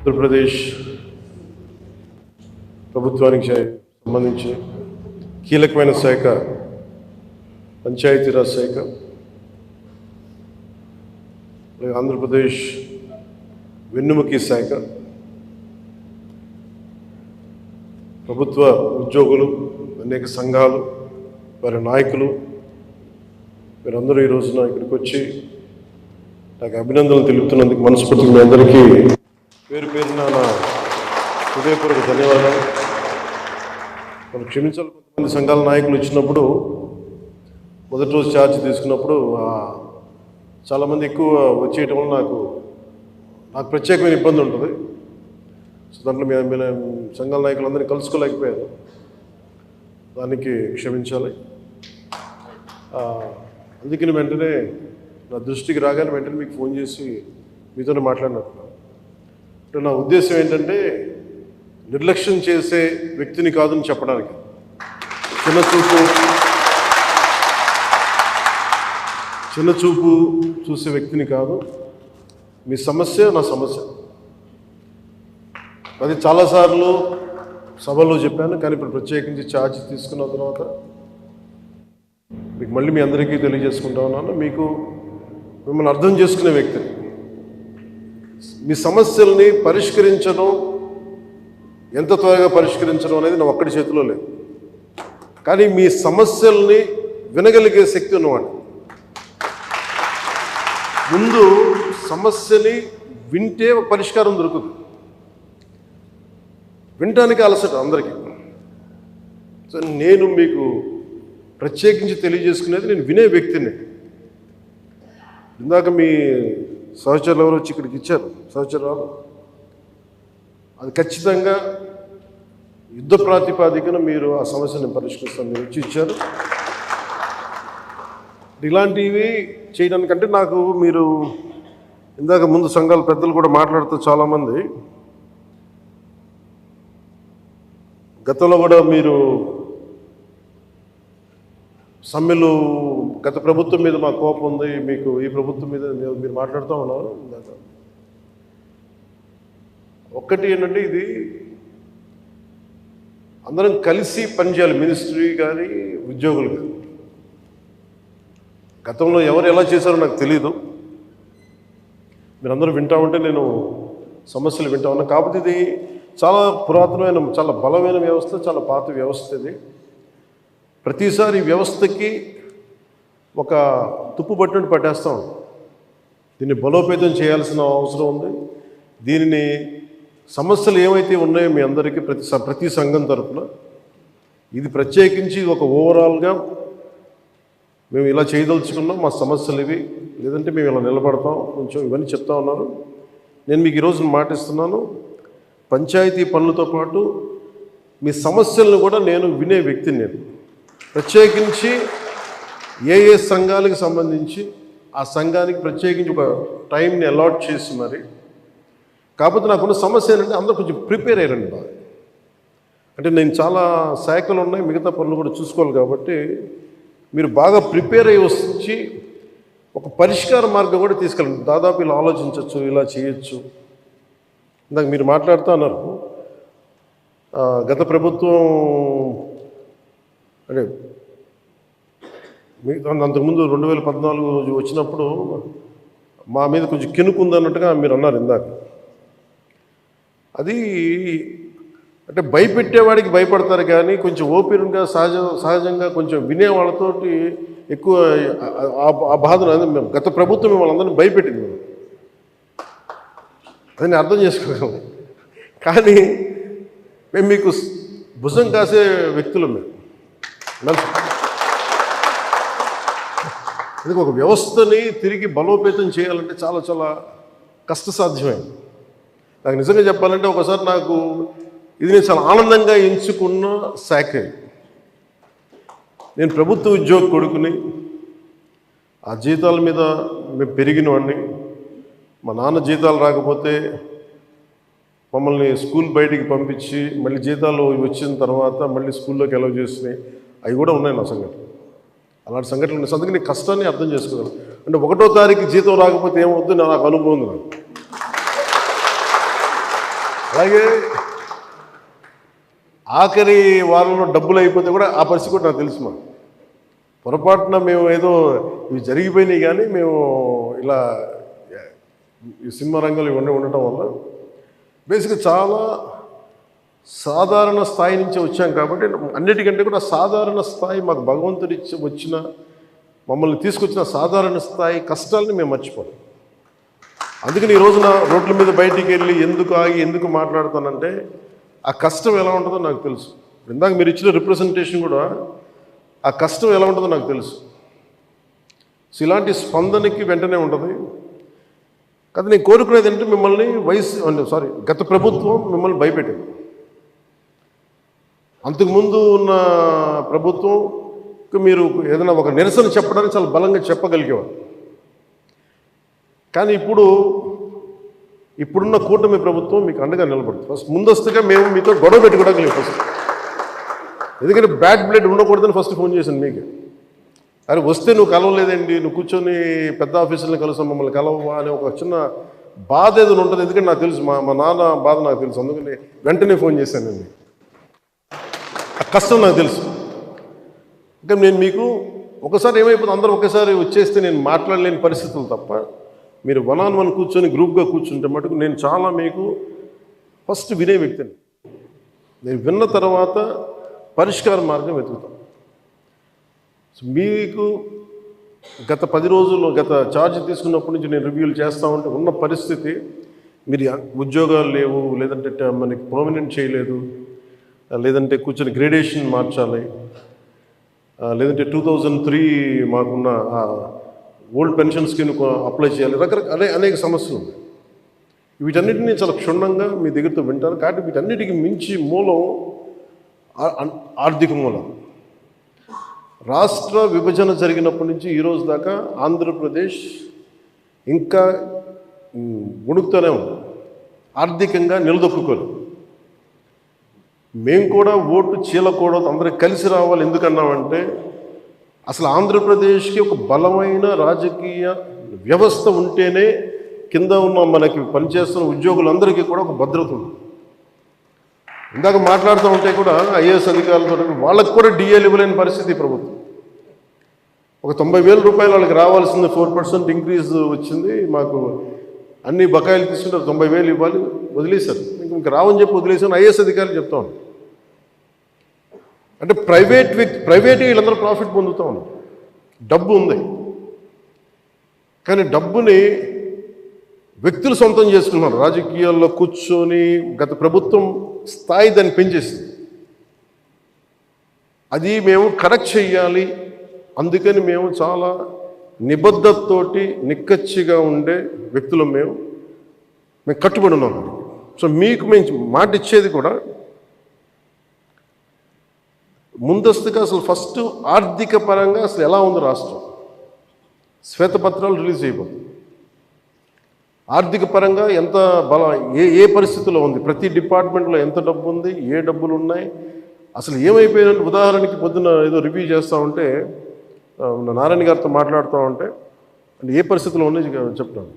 ఆంధ్రప్రదేశ్ ప్రభుత్వానికి సంబంధించి కీలకమైన శాఖ పంచాయతీరాజ్ శాఖ. ఆంధ్రప్రదేశ్ వెన్నుముకి శాఖ, ప్రభుత్వ ఉద్యోగులు, అనేక సంఘాలు, వారి నాయకులు, మీరందరూ ఈ రోజున ఇక్కడికి వచ్చి నాకు అభినందనలు తెలుపుతున్నందుకు మనస్ఫూర్తిగా మీ అందరికీ పేరు పేరున నా హృదయపూర్వక ధన్యవాదాలు. మనం క్షమించాలి, కొంతమంది సంఘాల నాయకులు వచ్చినప్పుడు మొదటి రోజు ఛార్జ్ తీసుకున్నప్పుడు చాలామంది ఎక్కువ వచ్చేయటం వల్ల నాకు ప్రత్యేకమైన ఇబ్బంది ఉంటుంది. సో దాంట్లో మీ సంఘాల నాయకులందరినీ కలుసుకోలేకపోయారు, దానికి క్షమించాలి. అందుకని వెంటనే నా దృష్టికి రాగానే వెంటనే మీకు ఫోన్ చేసి మీతోనే మాట్లాడినట్టున్నాను. అంటే నా ఉద్దేశం ఏంటంటే నిర్లక్ష్యం చేసే వ్యక్తిని కాదని చెప్పడానికి, చిన్నచూపు చూసే వ్యక్తిని కాదు. మీ సమస్య నా సమస్య, అది చాలాసార్లు సభలో చెప్పాను. కానీ ఇప్పుడు ప్రత్యేకించి ఛార్జ్ తీసుకున్న తర్వాత మీకు మళ్ళీ మీ అందరికీ తెలియజేసుకుంటా ఉన్నాను. మిమ్మల్ని అర్థం చేసుకునే వ్యక్తిని, మీ సమస్యల్ని పరిష్కరించడం, ఎంత త్వరగా పరిష్కరించడం అనేది నా ఒక్కడి చేతిలో లేదు. కానీ మీ సమస్యల్ని వినగలిగే శక్తి ఉన్నవాడు. ముందు సమస్యని వింటే పరిష్కారం దొరుకుతుంది. వినటానికి అలసట అందరికీ. సో నేను మీకు ప్రత్యేకించి తెలియజేసుకునేది, నేను వినే వ్యక్తిని. ఇందాక మీ సహచరులు ఎవరు వచ్చి ఇక్కడికి ఇచ్చారు, సహచరాలు, అది ఖచ్చితంగా యుద్ధ ప్రాతిపాదికన మీరు ఆ సమస్యను పరిష్కరిస్తాను మీరు వచ్చి ఇచ్చారు. ఇలాంటివి చేయడానికంటే నాకు మీరు ఇందాక ముందు సంఘాల పెద్దలు కూడా మాట్లాడుతూ చాలామంది గతంలో కూడా మీరు సమ్మెలు, గత ప్రభుత్వం మీద మా కోపం ఉంది, మీకు ఈ ప్రభుత్వం మీద మీరు మాట్లాడుతూ ఉన్నారు. ఒక్కటి ఏంటంటే, ఇది అందరం కలిసి పనిచేయాలి, మినిస్ట్రీ కానీ ఉద్యోగులు కానీ. గతంలో ఎవరు ఎలా చేశారో నాకు తెలీదు. మీరందరూ వింటా ఉంటే నేను సమస్యలు వింటా ఉన్నా. కాకపోతే ఇది చాలా పురాతనమైన, చాలా బలమైన వ్యవస్థ, చాలా పాత వ్యవస్థ. ఇది ప్రతిసారి ఈ వ్యవస్థకి ఒక తుప్పు పట్టినట్టు పట్టేస్తాం. దీన్ని బలోపేతం చేయాల్సిన అవసరం ఉంది. దీనిని సమస్యలు ఏవైతే ఉన్నాయో మీ అందరికీ ప్రతి సంఘం తరఫున ఇది ప్రత్యేకించి ఒక ఓవరాల్గా మేము ఇలా చేయదలుచుకున్నాం, మా సమస్యలు ఇవి, లేదంటే మేము ఇలా నిలబడతాం, కొంచెం ఇవన్నీ చెప్తా ఉన్నారు. నేను మీకు ఈరోజు మాటిస్తున్నాను, పంచాయతీ పనులతో పాటు మీ సమస్యలను కూడా నేను వినే వ్యక్తిని. నేను ప్రత్యేకించి ఏ సంఘాలకు సంబంధించి ఆ సంఘానికి ప్రత్యేకించి ఒక టైంని అలాట్ చేసి మరి. కాకపోతే నాకున్న సమస్య ఏంటంటే అందరూ కొంచెం ప్రిపేర్ అయ్యారండి బాగా. అంటే నేను చాలా శాఖలు ఉన్నాయి, మిగతా పనులు కూడా చూసుకోవాలి. కాబట్టి మీరు బాగా ప్రిపేర్ అయ్యి వచ్చి ఒక పరిష్కార మార్గం కూడా తీసుకెళ్ళండి. దాదాపు ఇలా ఆలోచించవచ్చు, ఇలా చేయొచ్చు. ఇందాక మీరు మాట్లాడుతూ అన్నారు, గత ప్రభుత్వం అంటే అంతకుముందు 2014 వచ్చినప్పుడు మా మీద కొంచెం కెనుకుందన్నట్టుగా మీరు అన్నారు ఇందాక. అది అంటే భయపెట్టేవాడికి భయపడతారు, కానీ కొంచెం ఓపెన్గా సహజంగా కొంచెం వినేవాళ్ళతోటి ఎక్కువ ఆ బాధను మేము గత ప్రభుత్వం మిమ్మల్ని అందరినీ భయపెట్టింది. అదని అర్థం చేసుకోగలం. కానీ మేము మీకు భుజం కాసే వ్యక్తులు. మేము ఇది ఒక వ్యవస్థని తిరిగి బలోపేతం చేయాలంటే చాలా చాలా కష్టసాధ్యమైంది. నాకు నిజంగా చెప్పాలంటే ఒకసారి నాకు ఇది నేను చాలా ఆనందంగా ఎంచుకున్న శాఖ. నేను ప్రభుత్వ ఉద్యోగ కొడుకుని, ఆ జీతాల మీద మేము పెరిగినవాడిని. మా నాన్న జీతాలు రాకపోతే మమ్మల్ని స్కూల్ బయటికి పంపించి మళ్ళీ జీతాలు వచ్చిన తర్వాత మళ్ళీ స్కూల్లోకి అలౌ చేసినాయి, అవి కూడా ఉన్నాయి నా సంఘటన. అలాంటి సంఘటనలు ఉన్నాయి. అందుకని నీ కష్టాన్ని అర్థం చేసుకోగలను. అంటే 1వ తారీఖు జీతం రాకపోతే ఏమవుద్దు నాకు అనుభవం ఉంది. నాకు అలాగే ఆఖరి వారంలో డబ్బులు అయిపోతే కూడా ఆ పరిస్థితి కూడా నాకు తెలుసు. మా పొరపాటున మేము ఏదో ఇవి జరిగిపోయినాయి, కానీ మేము ఇలా ఈ సినిమా రంగంలో ఉండటం వల్ల బేసిక్గా చాలా సాధారణ స్థాయి నుంచి వచ్చాం కాబట్టి అన్నిటికంటే కూడా సాధారణ స్థాయి మాకు భగవంతుడి వచ్చిన మమ్మల్ని తీసుకొచ్చిన సాధారణ స్థాయి కష్టాలని మేము మర్చిపోం. అందుకని ఈ రోజున రోడ్ల మీద బయటికి వెళ్ళి ఎందుకు ఆగి ఎందుకు మాట్లాడుతానంటే ఆ కష్టం ఎలా ఉంటుందో నాకు తెలుసు. ఇందాక మీరు ఇచ్చిన రిప్రజెంటేషన్ కూడా ఆ కష్టం ఎలా ఉంటుందో నాకు తెలుసు. సో ఇలాంటి స్పందనకి వెంటనే ఉంటుంది కదా. నేను కోరుకునేది ఏంటంటే మిమ్మల్ని గత ప్రభుత్వం మిమ్మల్ని భయపెట్టింది. అంతకుముందు ఉన్న ప్రభుత్వంకి మీరు ఏదైనా ఒక నిరసన చెప్పడానికి చాలా బలంగా చెప్పగలిగేవారు. కానీ ఇప్పుడున్న కూటమి ప్రభుత్వం మీకు అండగా నిలబడుతుంది. ఫస్ట్ ముందస్తుగా మేము మీతో గొడవ పెట్టుకోవడానికి ఫస్ట్, ఎందుకంటే బ్యాడ్ బ్లడ్ ఉండకూడదని ఫస్ట్ ఫోన్ చేశాను మీకు. అరే వస్తే నువ్వు కలవలేదండి, నువ్వు కూర్చొని పెద్ద ఆఫీసులను కలుస్తాం, మమ్మల్ని కలవవా అనే ఒక చిన్న బాధ ఏదో ఉంటుంది. ఎందుకంటే నాకు తెలుసు, మా నాన్న బాధ నాకు తెలుసు. అందుకని వెంటనే ఫోన్ చేశానండి. ఆ కష్టం నాకు తెలుసు. ఇంకా నేను మీకు ఒకసారి ఏమైపోతుంది, అందరూ ఒకేసారి వచ్చేస్తే నేను మాట్లాడలేని పరిస్థితులు తప్ప మీరు 1-on-1 కూర్చొని గ్రూప్గా కూర్చుంటే మటుకు నేను చాలా మీకు ఫస్ట్ వినే వ్యక్తిని. నేను విన్న తర్వాత పరిష్కార మార్గం వెతుకుతాను. సో మీకు గత 10 రోజుల్లో గత ఛార్జ్ తీసుకున్నప్పటి నుంచి నేను రివ్యూలు చేస్తూ ఉంటే ఉన్న పరిస్థితి, మీరు ఉద్యోగాలు లేవు, లేదంటే మనకి పర్మనెంట్ చేయలేదు, లేదంటే కూర్చొని గ్రేడేషన్ మార్చాలి, లేదంటే 2003 మాకున్న ఓల్డ్ పెన్షన్ స్కీమ్ అప్లై చేయాలి, రకరకాల అనేక సమస్యలు ఉన్నాయి. వీటన్నిటినీ చాలా క్షుణ్ణంగా మీ దగ్గరతో వింటారు. కాబట్టి వీటన్నిటికీ మించి మూలం ఆర్థిక మూలం. రాష్ట్ర విభజన జరిగినప్పటి నుంచి ఈరోజు దాకా ఆంధ్రప్రదేశ్ ఇంకా ఉణుకుతూనే ఉంది, ఆర్థికంగా నిలదొక్కుకోలేదు. మేము కూడా ఓటు చీలకూడదు, అందరికి కలిసి రావాలి. ఎందుకన్నామంటే అసలు ఆంధ్రప్రదేశ్కి ఒక బలమైన రాజకీయ వ్యవస్థ ఉంటేనే కింద ఉన్న మనకి పనిచేస్తున్న ఉద్యోగులందరికీ కూడా ఒక భద్రత ఉంది. ఇందాక మాట్లాడుతూ ఉంటే కూడా ఐఏఎస్ అధికారులతో వాళ్ళకి కూడా డిఏలు ఇవ్వలేని పరిస్థితి ప్రభుత్వం. ఒక 90,000 రూపాయలు వాళ్ళకి రావాల్సింది 4% ఇంక్రీజ్ వచ్చింది. మాకు అన్ని బకాయిలు తీసుకుంటారు, 90,000 ఇవ్వాలి, వదిలేశారు. ఇంక రావని చెప్పి వదిలేసాను. ఐఏఎస్ అధికారులు చెప్తా ఉన్నాను. అంటే ప్రైవేట్ వీళ్ళందరూ ప్రాఫిట్ పొందుతూ ఉన్నారు. డబ్బు ఉంది, కానీ డబ్బుని వ్యక్తులు సొంతం చేసుకున్నారు. రాజకీయాల్లో కూర్చొని గత ప్రభుత్వం స్థాయి దాన్ని పెంచేసింది. అది మేము కరెక్ట్ చెయ్యాలి. అందుకని మేము చాలా నిబద్ధతతోటి నిక్కచ్చిగా ఉండే వ్యక్తులు మేము కట్టుబడి ఉన్నాం. సో మీకు మేము మాట ఇచ్చేది కూడా ముందస్తుగా అసలు ఫస్ట్ ఆర్థిక పరంగా అసలు ఎలా ఉంది రాష్ట్రం, శ్వేతపత్రాలు రిలీజ్ అయిపోతుంది. ఆర్థిక పరంగా ఎంత ఏ పరిస్థితిలో ఉంది, ప్రతి డిపార్ట్మెంట్లో ఎంత డబ్బు ఉంది, ఏ డబ్బులు ఉన్నాయి, అసలు ఏమైపోయినట్టు. ఉదాహరణకి పొద్దున్న ఏదో రివ్యూ చేస్తూ ఉంటే నారాయణ గారితో మాట్లాడుతూ ఉంటే అంటే ఏ పరిస్థితిలో ఉంది చెప్తాను.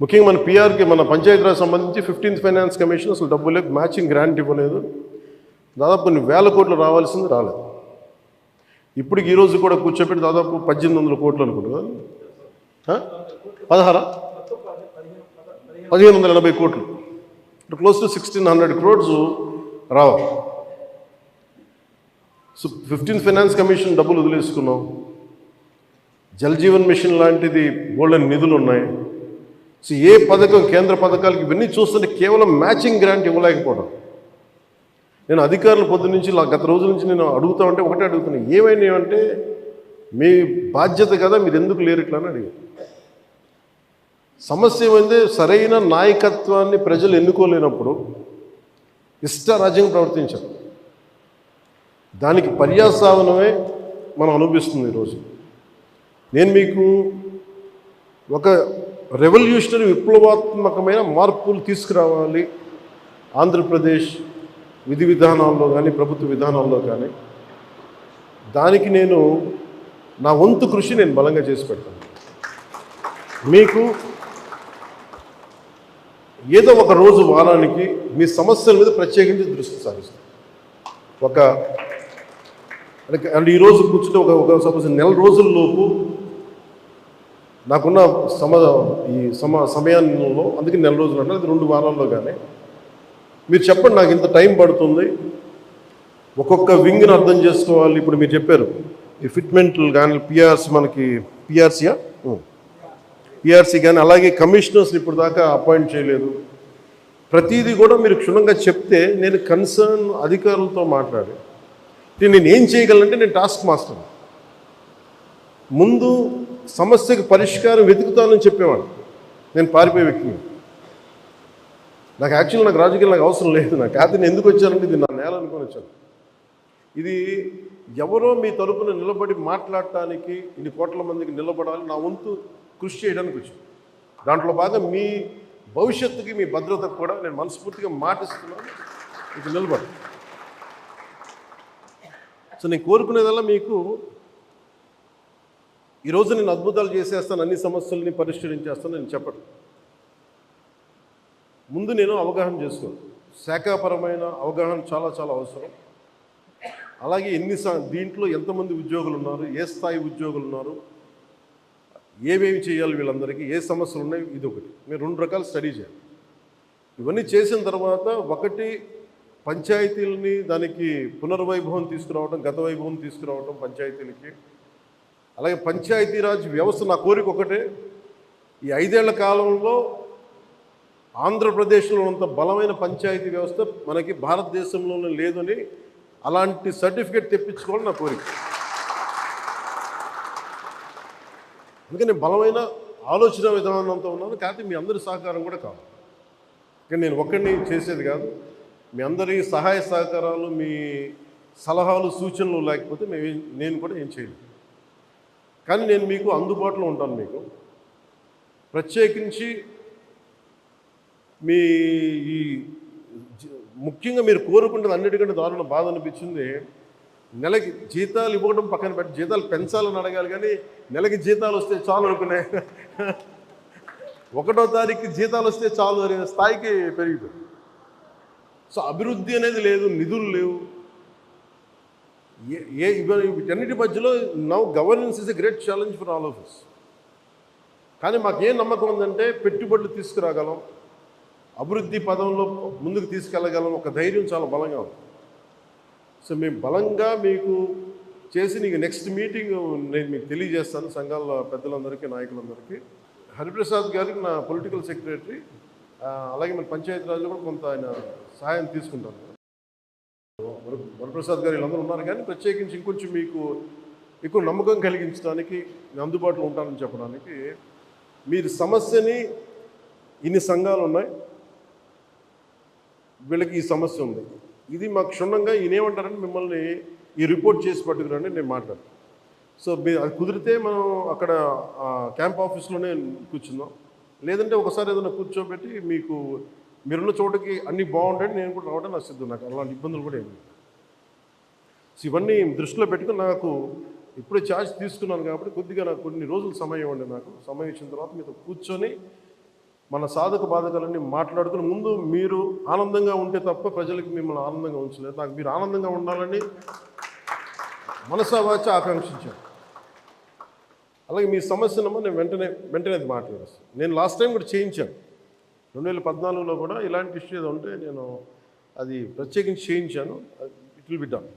ముఖ్యంగా మన పిఆర్కి, మన పంచాయతీరాజ్ సంబంధించి 15th ఫైనాన్స్ కమిషన్ అసలు డబ్బు లేదు, మ్యాచింగ్ గ్రాంట్ ఇవ్వలేదు. దాదాపు కొన్ని వేల కోట్లు రావాల్సింది రాలేదు. ఇప్పటికి ఈరోజు కూడా కూర్చోబెట్టి దాదాపు 1800 కోట్లు అనుకుంటున్నాను, 1580 కోట్లు, క్లోజ్ టు 1600 crores రావాలి. సో 15th ఫైనాన్స్ కమిషన్ డబ్బులు వదిలేసుకున్నాం. జల్ జీవన్ మిషన్ లాంటిది బోల్డెన్ నిధులు ఉన్నాయి. సో ఏ పథకం, కేంద్ర పథకాలకి ఇవన్నీ చూస్తుంటే కేవలం మ్యాచింగ్ గ్రాంట్ ఇవ్వలేకపోవడం. నేను అధికారులు పొద్దున్నుంచి గత రోజుల నుంచి నేను అడుగుతా ఉంటే ఒకటే అడుగుతున్నాను, ఏమైనాయంటే మీ బాధ్యత కదా, మీరు ఎందుకు లేరు ఇట్లా అని అడిగారు. సమస్య ఏమైంది, సరైన నాయకత్వాన్ని ప్రజలు ఎన్నుకోలేనప్పుడు ఇష్టారాజ్యంగా ప్రవర్తించారు. దానికి పర్యావసానమే మనం అనుభవిస్తుంది ఈరోజు. నేను మీకు ఒక రెవల్యూషనరీ విప్లవాత్మకమైన మార్పులు తీసుకురావాలి ఆంధ్రప్రదేశ్ విధి విధానాల్లో కానీ ప్రభుత్వ విధానాల్లో కానీ, దానికి నేను నా వంతు కృషి నేను బలంగా చేసి పెడతాను. మీకు ఏదో ఒక రోజు వారానికి మీ సమస్యల మీద ప్రత్యేకించి దృష్టి సారిస్తాం. అంటే ఈరోజు కూర్చుంటే ఒక సపోజ్ నెల రోజుల్లోపు నాకున్న సమయంలో, అందుకే నెల రోజులు అంటే అది 2 వారాల్లో కానీ మీరు చెప్పండి, నాకు ఇంత టైం పడుతుంది, ఒక్కొక్క వింగ్ని అర్థం చేసుకోవాలి. ఇప్పుడు మీరు చెప్పారు ఈ ఫిట్మెంట్లు కానీ పిఆర్సీ, మనకి పిఆర్సీ కానీ, అలాగే కమిషనర్స్ని ఇప్పుడు దాకా అపాయింట్ చేయలేదు. ప్రతిదీ కూడా మీరు క్షుణ్ణంగా చెప్తే నేను కన్సర్న్ అధికారులతో మాట్లాడి నేను ఏం చేయగలనంటే, నేను టాస్క్ మాస్టర్, ముందు సమస్యకు పరిష్కారం వెతుకుతానని చెప్పేవాడు. నేను పారిపోయే వ్యక్తిని. నాకు యాక్చువల్లీ నాకు రాజకీయాలు నాకు అవసరం లేదు. నాకు నేను ఎందుకు వచ్చానంటే ఇది నా నేల అనుకొని వచ్చాను. ఇది ఎవరో మీ తరపున నిలబడి మాట్లాడటానికి ఇన్ని కోట్ల మందికి నిలబడాలి, నా వంతు కృషి చేయడానికి వచ్చాను. దాంట్లో భాగం మీ భవిష్యత్తుకి, మీ భద్రతకు కూడా నేను మనస్ఫూర్తిగా మాటిస్తున్నాను, ఇది నిలబడి. సో నేను కోరుకునేదల్లా మీకు ఈరోజు నేను అద్భుతాలు చేసేస్తాను, అన్ని సమస్యల్ని పరిష్కరించేస్తాను నేను చెప్పను. ముందు నేను అవగాహన చేసుకోను. శాఖాపరమైన అవగాహన చాలా చాలా అవసరం. అలాగే దీంట్లో ఎంతమంది ఉద్యోగులు ఉన్నారు, ఏ స్థాయి ఉద్యోగులు ఉన్నారు, ఏమేమి చేయాలి, వీళ్ళందరికీ ఏ సమస్యలు ఉన్నాయి, ఇది ఒకటి. మీరు 2 రకాలు స్టడీ చేయాలి. ఇవన్నీ చేసిన తర్వాత ఒకటి పంచాయతీలని దానికి పునర్వైభవం తీసుకురావడం, గత వైభవం తీసుకురావడం పంచాయతీలకి. అలాగే పంచాయతీరాజ్ వ్యవస్థ నా కోరిక ఒకటే, ఈ 5 ఏళ్ల కాలంలో ఆంధ్రప్రదేశ్లో ఉన్నంత బలమైన పంచాయతీ వ్యవస్థ మనకి భారతదేశంలోనే లేదని అలాంటి సర్టిఫికేట్ తెప్పించుకోవాలని నా కోరిక. అందుకని బలమైన ఆలోచన విధానంతో ఉన్నాను. కాకపోతే మీ అందరి సహకారం కూడా కావాలి. కానీ నేను ఒక్కడిని చేసేది కాదు. మీ అందరి సహాయ సహకారాలు, మీ సలహాలు, సూచనలు లేకపోతే నేను కూడా ఏం చేయలేను. కానీ నేను మీకు అందుబాటులో ఉంటాను. మీకు ప్రత్యేకించి మీ ఈ ముఖ్యంగా మీరు కోరుకుంటుంది అన్నిటికంటే దారుణ బాధ అనిపించింది, నెలకి జీతాలు ఇవ్వడం పక్కన పెట్టి జీతాలు పెంచాలని అడగాలి, కానీ నెలకి జీతాలు వస్తే చాలు అనుకునే 1వ తారీఖుకి జీతాలు వస్తే చాలు అనే స్థాయికి పెరిగిపోయింది. సో అభివృద్ధి అనేది లేదు, నిధులు లేవు. వీటన్నిటి మధ్యలో now governance is a great challenge for all of us. కానీ మాకేం నమ్మకం ఉందంటే పెట్టుబడులు తీసుకురాగలం, అభివృద్ధి పదంలో ముందుకు తీసుకెళ్ళగలం, ఒక ధైర్యం చాలా బలంగా ఉంది. సో మేము బలంగా మీకు చేసి నీకు నెక్స్ట్ మీటింగ్ నేను మీకు తెలియజేస్తాను, సంఘాల పెద్దలందరికీ, నాయకులందరికీ. హరిప్రసాద్ గారికి నా పొలిటికల్ సెక్రటరీ, అలాగే మన పంచాయతీరాజ్లో కూడా కొంత ఆయన సహాయం తీసుకుంటాను. వరప్రసాద్ గారు వీళ్ళందరూ ఉన్నారు. కానీ ప్రత్యేకించి ఇంకొంచెం మీకు ఎక్కువ నమ్మకం కలిగించడానికి నేను అందుబాటులో ఉంటానని చెప్పడానికి, మీరు సమస్యని ఇన్ని సంఘాలు ఉన్నాయి, వీళ్ళకి ఈ సమస్య ఉంది, ఇది మాకు క్షుణ్ణంగా ఈయనేమంటారని మిమ్మల్ని ఈ రిపోర్ట్ చేసి పట్టుకురండి, నేను మాట్లాడతాను. సో మీరు అది కుదిరితే మనం అక్కడ క్యాంప్ ఆఫీస్లోనే కూర్చుందాం, లేదంటే ఒకసారి ఏదైనా కూర్చోబెట్టి మీకు మీరున్న చోటకి అన్నీ బాగుంటాయి, నేను కూడా రావడం నాకు సిద్ధం. నాకు అలాంటి ఇబ్బందులు కూడా ఏమి. సో ఇవన్నీ దృష్టిలో పెట్టుకుని నాకు ఇప్పుడే ఛార్జ్ తీసుకున్నాను కాబట్టి కొద్దిగా నాకు కొన్ని రోజులు సమయం ఇవ్వండి. నాకు సమయం ఇచ్చిన తర్వాత మీతో కూర్చొని మన సాధక బాధకాలన్నీ మాట్లాడుకుని, ముందు మీరు ఆనందంగా ఉంటే తప్ప ప్రజలకి మిమ్మల్ని ఆనందంగా ఉంచలేదు. నాకు మీరు ఆనందంగా ఉండాలని మనసావాచ ఆకాంక్షించాను. అలాగే మీ సమస్యనమ్మా నేను వెంటనే అది మాట్లాడేస్తాను. నేను లాస్ట్ టైం కూడా చేయించాను, 2014లో కూడా ఇలాంటి ఇష్యూ ఏదో ఉంటే నేను అది ప్రత్యేకించి చేయించాను. It will be done.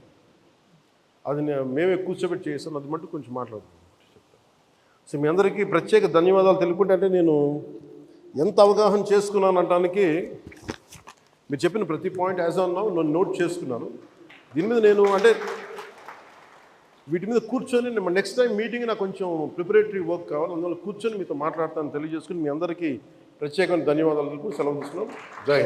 అది మేమే కూర్చోబెట్టి చేస్తాను, అది మటు కొంచెం మాట్లాడుతున్నాను చెప్తాను. సో మీ అందరికీ ప్రత్యేక ధన్యవాదాలు తెలుపుకుంటే, అంటే నేను ఎంత అవగాహన చేసుకున్నాను అనడానికి మీరు చెప్పిన ప్రతి పాయింట్ యాజ్ ఆన్ నౌ నేను నోట్ చేసుకున్నాను. దీని మీద నేను అంటే వీటి మీద కూర్చొని నెక్స్ట్ టైం మీటింగ్ నాకు కొంచెం ప్రిపరేటరీ వర్క్ కావాలి, అందువల్ల కూర్చొని మీతో మాట్లాడతాను తెలియజేసుకుని మీ అందరికీ ప్రత్యేకమైన ధన్యవాదాలు తెలుపు సెలవు తీసుకున్నాం. జై హింద్.